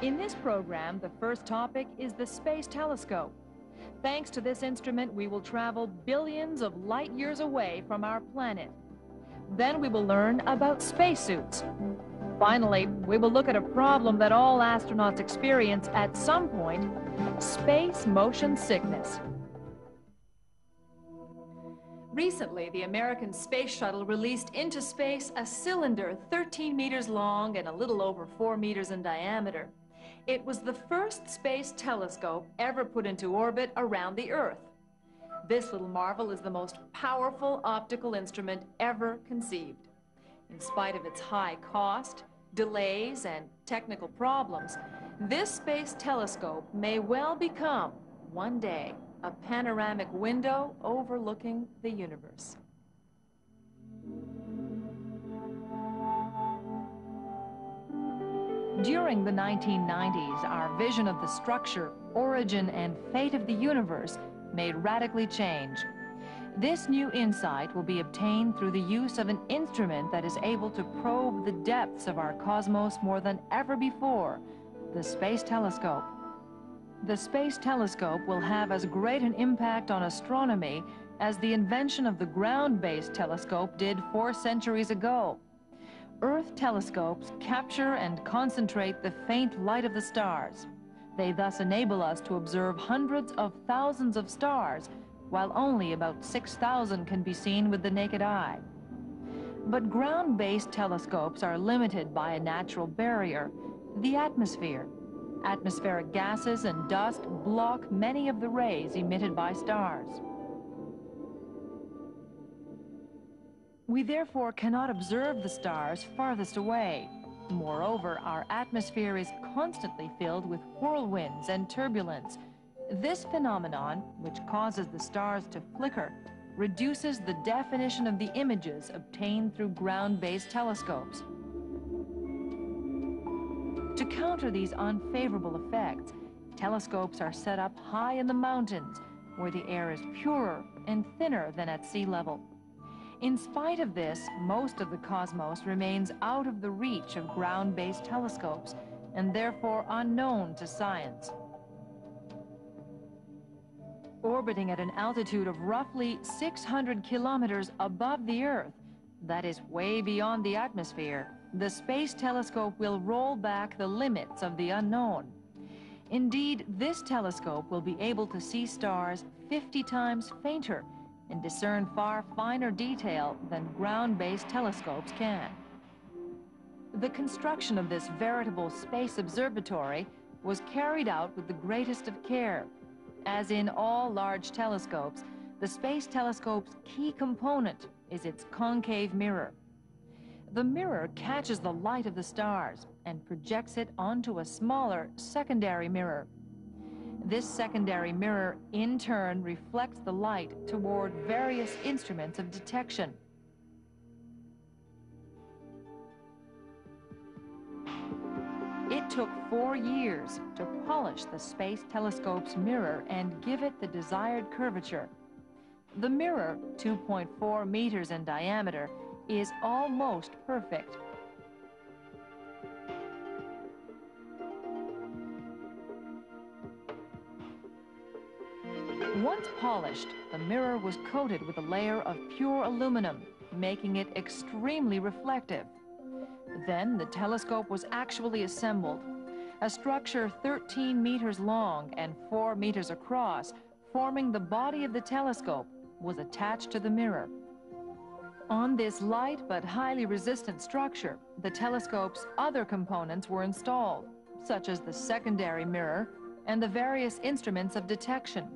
In this program, the first topic is the Space Telescope. Thanks to this instrument, we will travel billions of light years away from our planet. Then we will learn about spacesuits. Finally, we will look at a problem that all astronauts experience at some point: space motion sickness. Recently, the American Space Shuttle released into space a cylinder 13 meters long and a little over 4 meters in diameter. It was the first space telescope ever put into orbit around the Earth. This little marvel is the most powerful optical instrument ever conceived. In spite of its high cost, delays, and technical problems, this space telescope may well become, one day, a panoramic window overlooking the universe. During the 1990s, our vision of the structure, origin, and fate of the universe may radically change. This new insight will be obtained through the use of an instrument that is able to probe the depths of our cosmos more than ever before: the Space Telescope. The Space Telescope will have as great an impact on astronomy as the invention of the ground-based telescope did 4 centuries ago. Earth telescopes capture and concentrate the faint light of the stars. They thus enable us to observe hundreds of thousands of stars, while only about 6,000 can be seen with the naked eye. But ground-based telescopes are limited by a natural barrier: the atmosphere. Atmospheric gases and dust block many of the rays emitted by stars. We therefore cannot observe the stars farthest away. Moreover, our atmosphere is constantly filled with whirlwinds and turbulence. This phenomenon, which causes the stars to flicker, reduces the definition of the images obtained through ground-based telescopes. To counter these unfavorable effects, telescopes are set up high in the mountains, where the air is purer and thinner than at sea level. In spite of this, most of the cosmos remains out of the reach of ground-based telescopes, and therefore unknown to science. Orbiting at an altitude of roughly 600 kilometers above the Earth, that is way beyond the atmosphere, the Space Telescope will roll back the limits of the unknown. Indeed, this telescope will be able to see stars 50 times fainter and discern far finer detail than ground-based telescopes can. The construction of this veritable space observatory was carried out with the greatest of care. As in all large telescopes, the Space Telescope's key component is its concave mirror. The mirror catches the light of the stars and projects it onto a smaller secondary mirror. This secondary mirror, in turn, reflects the light toward various instruments of detection. It took 4 years to polish the Space Telescope's mirror and give it the desired curvature. The mirror, 2.4 meters in diameter, is almost perfect. Once polished, the mirror was coated with a layer of pure aluminum, making it extremely reflective. Then the telescope was actually assembled. A structure 13 meters long and 4 meters across, forming the body of the telescope, was attached to the mirror. On this light but highly resistant structure, the telescope's other components were installed, such as the secondary mirror and the various instruments of detection.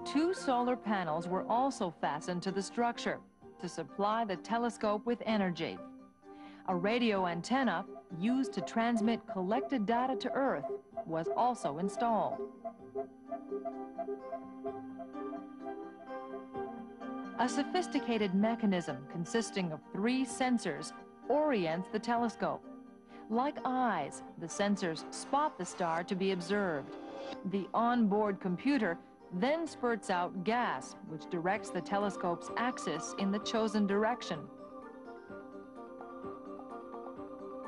2 solar panels were also fastened to the structure to supply the telescope with energy. A radio antenna, used to transmit collected data to Earth, was also installed. A sophisticated mechanism consisting of 3 sensors orients the telescope. Like eyes, the sensors spot the star to be observed. The onboard computer then spurts out gas, which directs the telescope's axis in the chosen direction.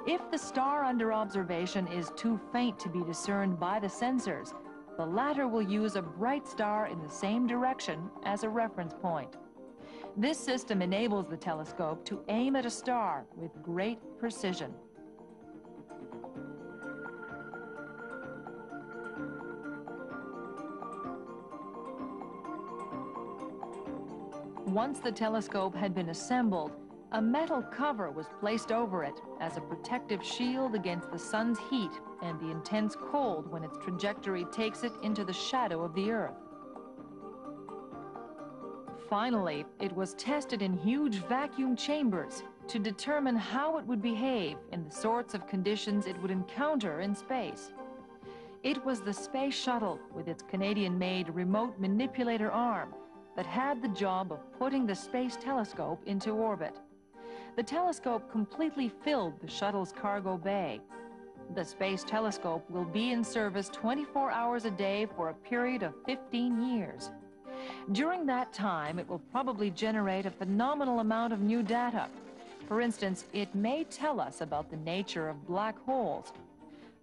If the star under observation is too faint to be discerned by the sensors, the latter will use a bright star in the same direction as a reference point. This system enables the telescope to aim at a star with great precision. Once the telescope had been assembled, a metal cover was placed over it as a protective shield against the sun's heat and the intense cold when its trajectory takes it into the shadow of the Earth. Finally, it was tested in huge vacuum chambers to determine how it would behave in the sorts of conditions it would encounter in space. It was the Space Shuttle, with its Canadian-made remote manipulator arm, that had the job of putting the space telescope into orbit. The telescope completely filled the shuttle's cargo bay. The space telescope will be in service 24 hours a day for a period of 15 years. During that time, it will probably generate a phenomenal amount of new data. For instance, it may tell us about the nature of black holes.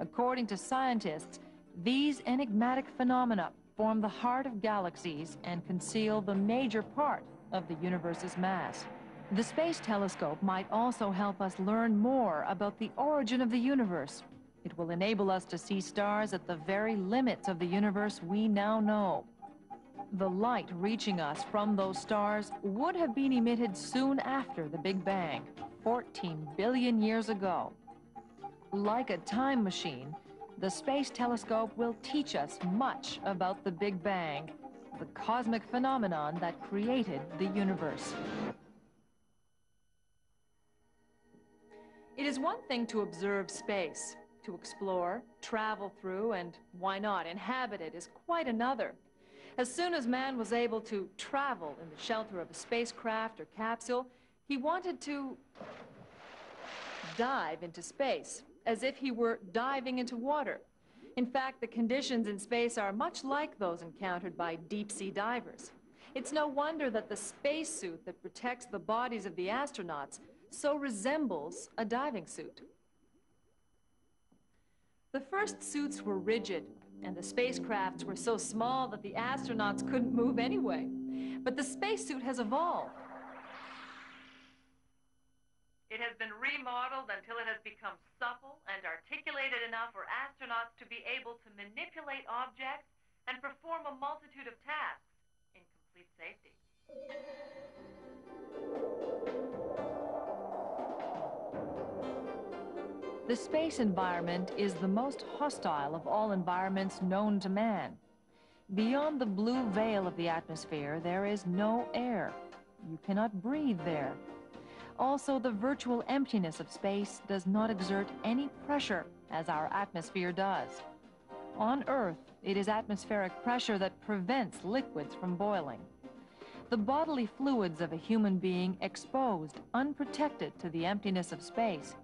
According to scientists, these enigmatic phenomena form the heart of galaxies and conceal the major part of the universe's mass. The space telescope might also help us learn more about the origin of the universe. It will enable us to see stars at the very limits of the universe we now know. The light reaching us from those stars would have been emitted soon after the Big Bang, 14 billion years ago. Like a time machine, the space telescope will teach us much about the Big Bang, the cosmic phenomenon that created the universe. It is one thing to observe space. To explore, travel through, and why not, inhabit it is quite another. As soon as man was able to travel in the shelter of a spacecraft or capsule, he wanted to dive into space, as if he were diving into water. In fact, the conditions in space are much like those encountered by deep-sea divers. It's no wonder that the spacesuit that protects the bodies of the astronauts so resembles a diving suit. The first suits were rigid, and the spacecrafts were so small that the astronauts couldn't move anyway. But the spacesuit has evolved. It has been remodeled until it has become supple and articulated enough for astronauts to be able to manipulate objects and perform a multitude of tasks in complete safety. The space environment is the most hostile of all environments known to man. Beyond the blue veil of the atmosphere, there is no air. You cannot breathe there. Also, the virtual emptiness of space does not exert any pressure, as our atmosphere does. On Earth, it is atmospheric pressure that prevents liquids from boiling. The bodily fluids of a human being exposed, unprotected to the emptiness of space,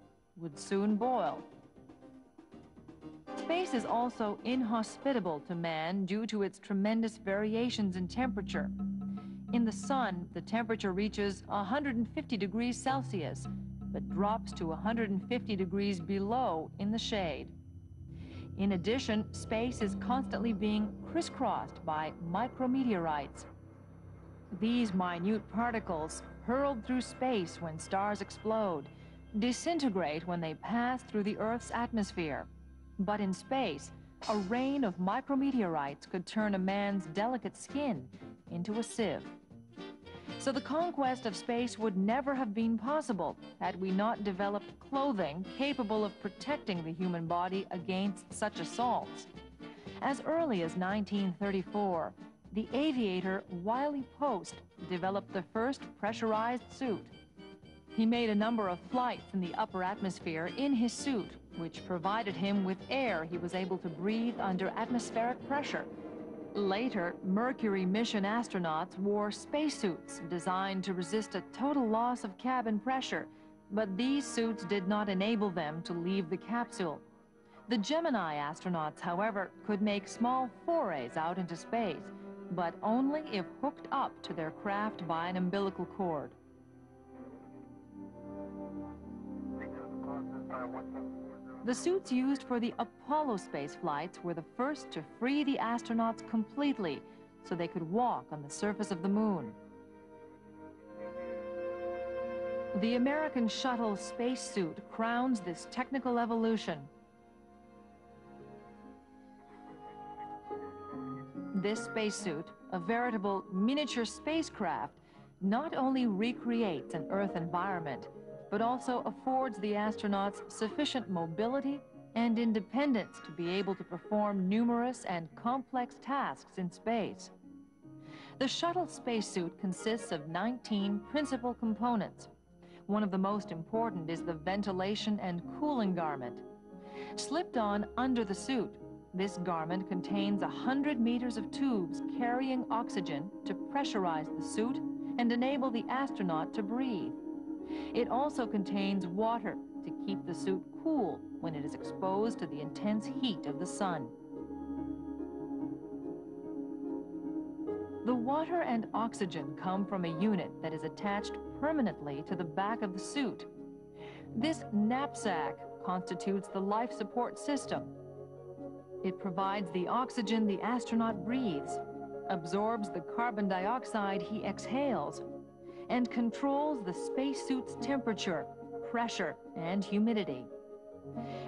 would soon boil. Space is also inhospitable to man due to its tremendous variations in temperature. In the sun, the temperature reaches 150 degrees Celsius, but drops to 150 degrees below in the shade. In addition, space is constantly being crisscrossed by micrometeorites. These minute particles, hurled through space when stars explode, disintegrate when they pass through the Earth's atmosphere. But in space, a rain of micrometeorites could turn a man's delicate skin into a sieve. So the conquest of space would never have been possible had we not developed clothing capable of protecting the human body against such assaults. As early as 1934, the aviator Wiley Post developed the first pressurized suit. He made a number of flights in the upper atmosphere in his suit, which provided him with air he was able to breathe under atmospheric pressure. Later, Mercury mission astronauts wore spacesuits designed to resist a total loss of cabin pressure, but these suits did not enable them to leave the capsule. The Gemini astronauts, however, could make small forays out into space, but only if hooked up to their craft by an umbilical cord. The suits used for the Apollo space flights were the first to free the astronauts completely so they could walk on the surface of the moon. The American Shuttle Spacesuit crowns this technical evolution. This spacesuit, a veritable miniature spacecraft, not only recreates an Earth environment, but also affords the astronauts sufficient mobility and independence to be able to perform numerous and complex tasks in space. The shuttle spacesuit consists of 19 principal components. One of the most important is the ventilation and cooling garment. Slipped on under the suit, this garment contains 100 meters of tubes carrying oxygen to pressurize the suit and enable the astronaut to breathe. It also contains water to keep the suit cool when it is exposed to the intense heat of the sun. The water and oxygen come from a unit that is attached permanently to the back of the suit. This knapsack constitutes the life support system. It provides the oxygen the astronaut breathes, absorbs the carbon dioxide he exhales, and controls the spacesuit's temperature, pressure, and humidity.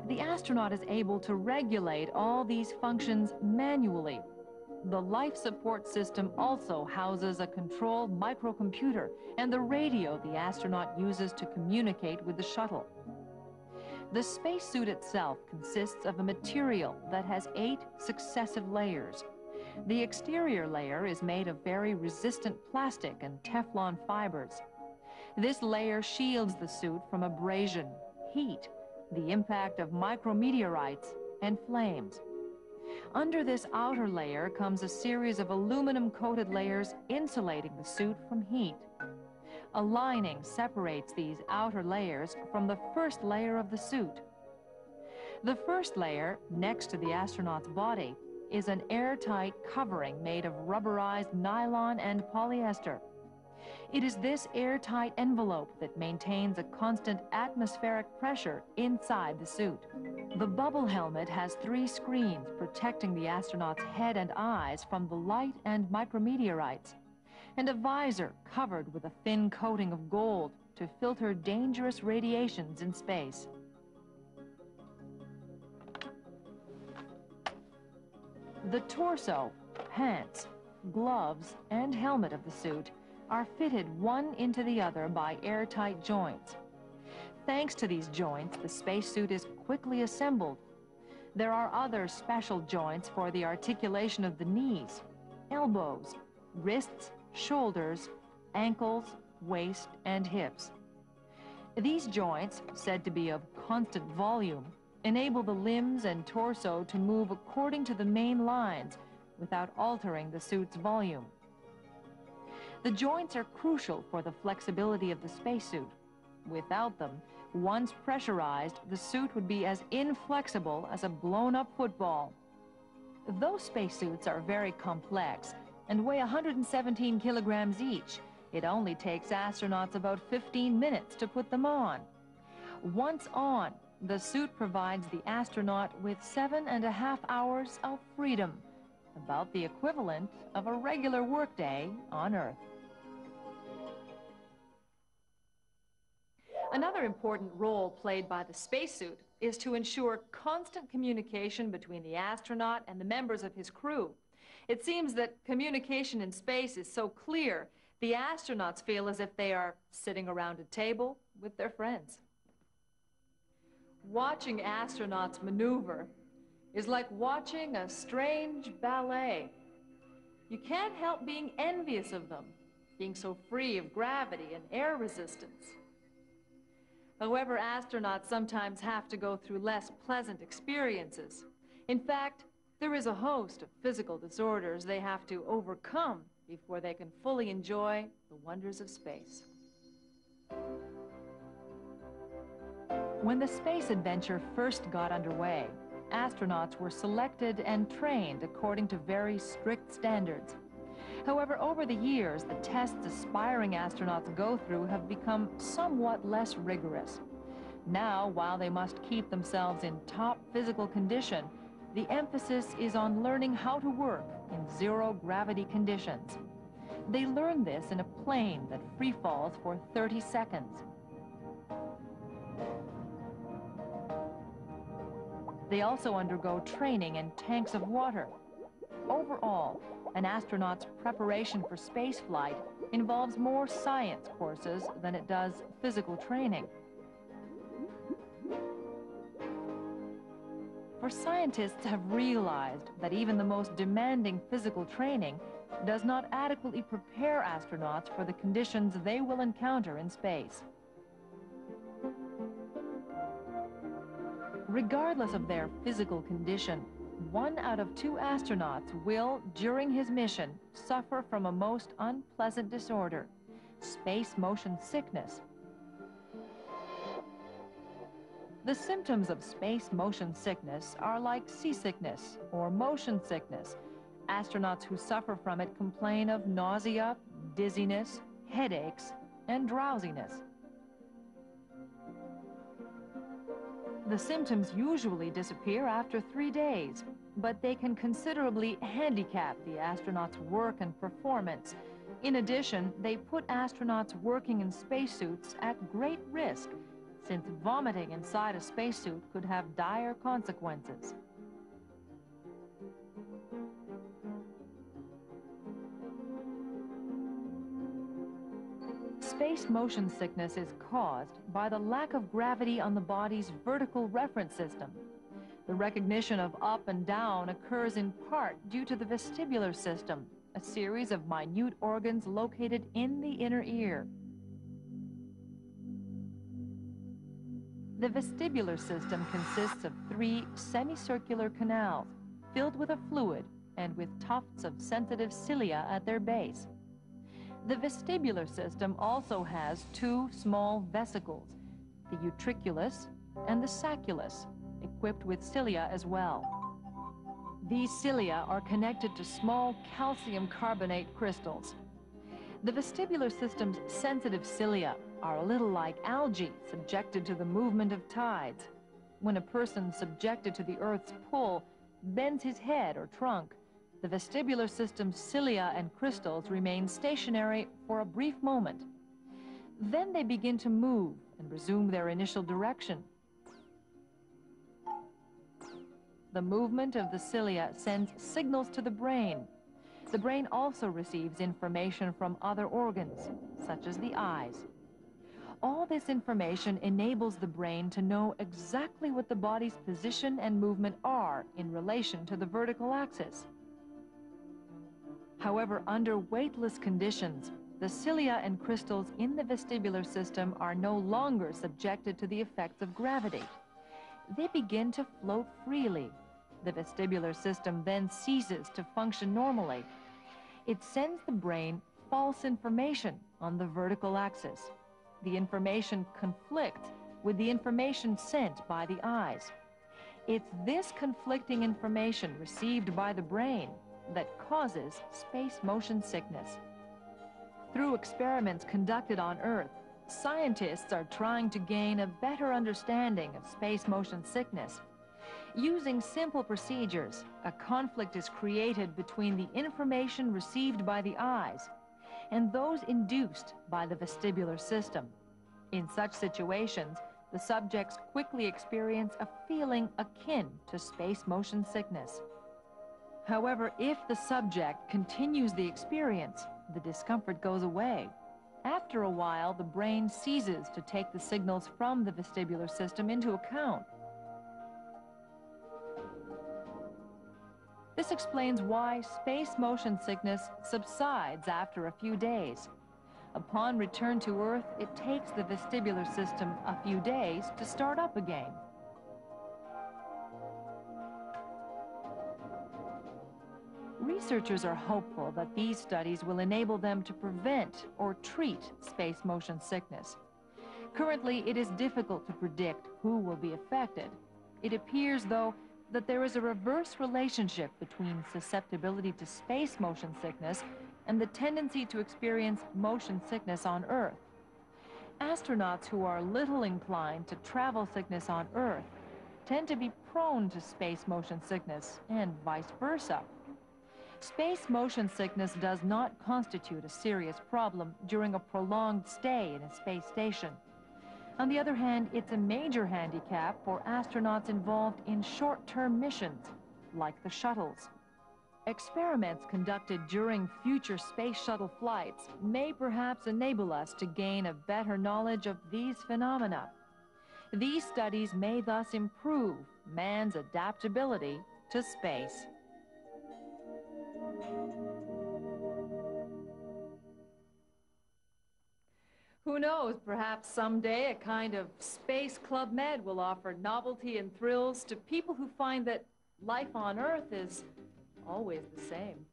The astronaut is able to regulate all these functions manually. The life support system also houses a controlled microcomputer and the radio the astronaut uses to communicate with the shuttle. The spacesuit itself consists of a material that has 8 successive layers. The exterior layer is made of very resistant plastic and Teflon fibers. This layer shields the suit from abrasion, heat, the impact of micrometeorites, and flames. Under this outer layer comes a series of aluminum-coated layers insulating the suit from heat. A lining separates these outer layers from the first layer of the suit. The first layer, next to the astronaut's body, is an airtight covering made of rubberized nylon and polyester. It is this airtight envelope that maintains a constant atmospheric pressure inside the suit. The bubble helmet has 3 screens protecting the astronaut's head and eyes from the light and micrometeorites, and a visor covered with a thin coating of gold to filter dangerous radiations in space. The torso, pants, gloves, and helmet of the suit are fitted one into the other by airtight joints. Thanks to these joints, the spacesuit is quickly assembled. There are other special joints for the articulation of the knees, elbows, wrists, shoulders, ankles, waist, and hips. These joints, said to be of constant volume, enable the limbs and torso to move according to the main lines without altering the suit's volume. The joints are crucial for the flexibility of the spacesuit. Without them, once pressurized, the suit would be as inflexible as a blown-up football. Those spacesuits are very complex and weigh 117 kilograms each. It only takes astronauts about 15 minutes to put them on. Once on, the suit provides the astronaut with 7.5 hours of freedom, about the equivalent of a regular workday on Earth. Another important role played by the spacesuit is to ensure constant communication between the astronaut and the members of his crew. It seems that communication in space is so clear, the astronauts feel as if they are sitting around a table with their friends. Watching astronauts maneuver is like watching a strange ballet. You can't help being envious of them, being so free of gravity and air resistance. However, astronauts sometimes have to go through less pleasant experiences. In fact, there is a host of physical disorders they have to overcome before they can fully enjoy the wonders of space. When the space adventure first got underway, astronauts were selected and trained according to very strict standards. However, over the years, the tests aspiring astronauts go through have become somewhat less rigorous. Now, while they must keep themselves in top physical condition, the emphasis is on learning how to work in zero-gravity conditions. They learn this in a plane that free falls for 30 seconds. They also undergo training in tanks of water. Overall, an astronaut's preparation for spaceflight involves more science courses than it does physical training. For scientists have realized that even the most demanding physical training does not adequately prepare astronauts for the conditions they will encounter in space. Regardless of their physical condition, 1 out of 2 astronauts will, during his mission, suffer from a most unpleasant disorder, space motion sickness. The symptoms of space motion sickness are like seasickness or motion sickness. Astronauts who suffer from it complain of nausea, dizziness, headaches, and drowsiness. The symptoms usually disappear after 3 days, but they can considerably handicap the astronauts' work and performance. In addition, they put astronauts working in spacesuits at great risk, since vomiting inside a spacesuit could have dire consequences. Space motion sickness is caused by the lack of gravity on the body's vertical reference system. The recognition of up and down occurs in part due to the vestibular system, a series of minute organs located in the inner ear. The vestibular system consists of 3 semicircular canals filled with a fluid and with tufts of sensitive cilia at their base. The vestibular system also has 2 small vesicles, the utriculus and the sacculus, equipped with cilia as well. These cilia are connected to small calcium carbonate crystals. The vestibular system's sensitive cilia are a little like algae subjected to the movement of tides. When a person subjected to the Earth's pull bends his head or trunk, the vestibular system's cilia and crystals remain stationary for a brief moment. Then they begin to move and resume their initial direction. The movement of the cilia sends signals to the brain. The brain also receives information from other organs, such as the eyes. All this information enables the brain to know exactly what the body's position and movement are in relation to the vertical axis. However, under weightless conditions, the cilia and crystals in the vestibular system are no longer subjected to the effects of gravity. They begin to float freely. The vestibular system then ceases to function normally. It sends the brain false information on the vertical axis. The information conflicts with the information sent by the eyes. It's this conflicting information received by the brain that causes space motion sickness. Through experiments conducted on Earth, scientists are trying to gain a better understanding of space motion sickness. Using simple procedures, a conflict is created between the information received by the eyes and those induced by the vestibular system. In such situations, the subjects quickly experience a feeling akin to space motion sickness. However, if the subject continues the experience, the discomfort goes away. After a while, the brain ceases to take the signals from the vestibular system into account. This explains why space motion sickness subsides after a few days. Upon return to Earth, it takes the vestibular system a few days to start up again. Researchers are hopeful that these studies will enable them to prevent or treat space motion sickness. Currently, it is difficult to predict who will be affected. It appears, though, that there is a reverse relationship between susceptibility to space motion sickness and the tendency to experience motion sickness on Earth. Astronauts who are little inclined to travel sickness on Earth tend to be prone to space motion sickness, and vice versa. Space motion sickness does not constitute a serious problem during a prolonged stay in a space station. On the other hand, it's a major handicap for astronauts involved in short-term missions, like the shuttles. Experiments conducted during future space shuttle flights may perhaps enable us to gain a better knowledge of these phenomena. These studies may thus improve man's adaptability to space. Who knows, perhaps someday a kind of Space Club Med will offer novelty and thrills to people who find that life on Earth is always the same.